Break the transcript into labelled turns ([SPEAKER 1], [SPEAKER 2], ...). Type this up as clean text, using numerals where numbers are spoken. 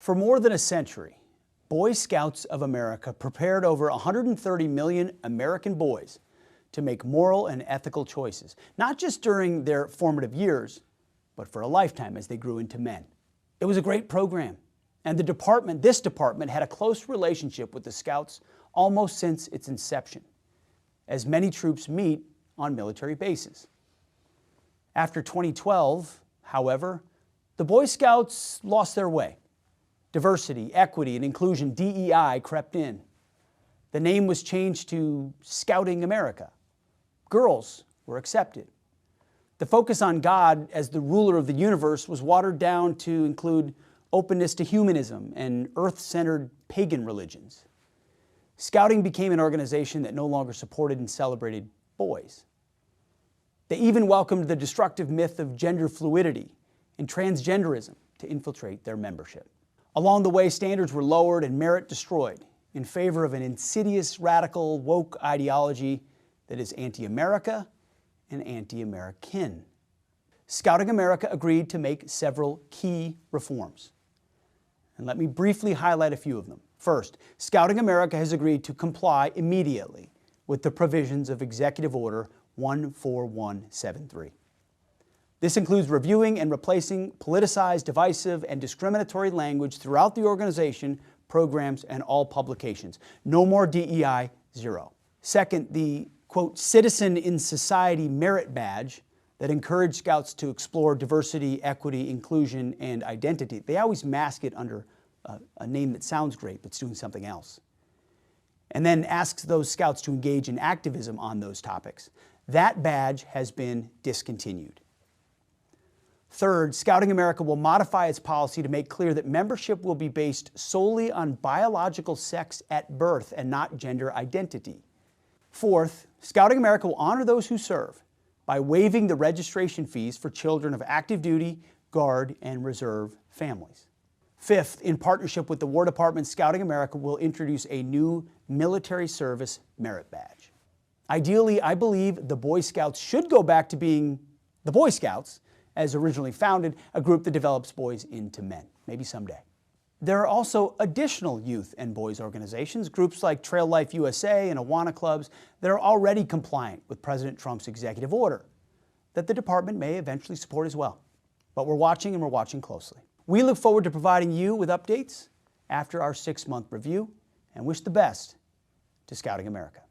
[SPEAKER 1] For more than a century, Boy Scouts of America prepared over 130 million American boys to make moral and ethical choices, not just during their formative years, but for a lifetime as they grew into men. It was a great program, and this department had a close relationship with the Scouts almost since its inception, as many troops meet on military bases. After 2012, however, the Boy Scouts lost their way. Diversity, equity, and inclusion, DEI, crept in. The name was changed to Scouting America. Girls were accepted. The focus on God as the ruler of the universe was watered down to include openness to humanism and earth-centered pagan religions. Scouting became an organization that no longer supported and celebrated boys. They even welcomed the destructive myth of gender fluidity and transgenderism to infiltrate their membership. Along the way, standards were lowered and merit destroyed in favor of an insidious, radical, woke ideology that is anti-America and anti-American. Scouting America agreed to make several key reforms. And let me briefly highlight a few of them. First, Scouting America has agreed to comply immediately with the provisions of Executive Order 14173. This includes reviewing and replacing politicized, divisive, and discriminatory language throughout the organization, programs, and all publications. No more DEI, zero. Second, the, quote, Citizen in Society Merit Badge that encouraged Scouts to explore diversity, equity, inclusion, and identity. They always mask it under a name that sounds great, but it's doing something else. And then asks those Scouts to engage in activism on those topics. That badge has been discontinued. Third, Scouting America will modify its policy to make clear that membership will be based solely on biological sex at birth and not gender identity. Fourth, Scouting America will honor those who serve by waiving the registration fees for children of active duty, Guard, and Reserve families. Fifth, in partnership with the War Department, Scouting America will introduce a new military service merit badge. Ideally, I believe the Boy Scouts should go back to being the Boy Scouts, as originally founded, a group that develops boys into men, maybe someday. There are also additional youth and boys organizations, groups like Trail Life USA and Awana clubs, that are already compliant with President Trump's executive order that the department may eventually support as well. But we're watching, and we're watching closely. We look forward to providing you with updates after our 6-month review, and wish the best to Scouting America.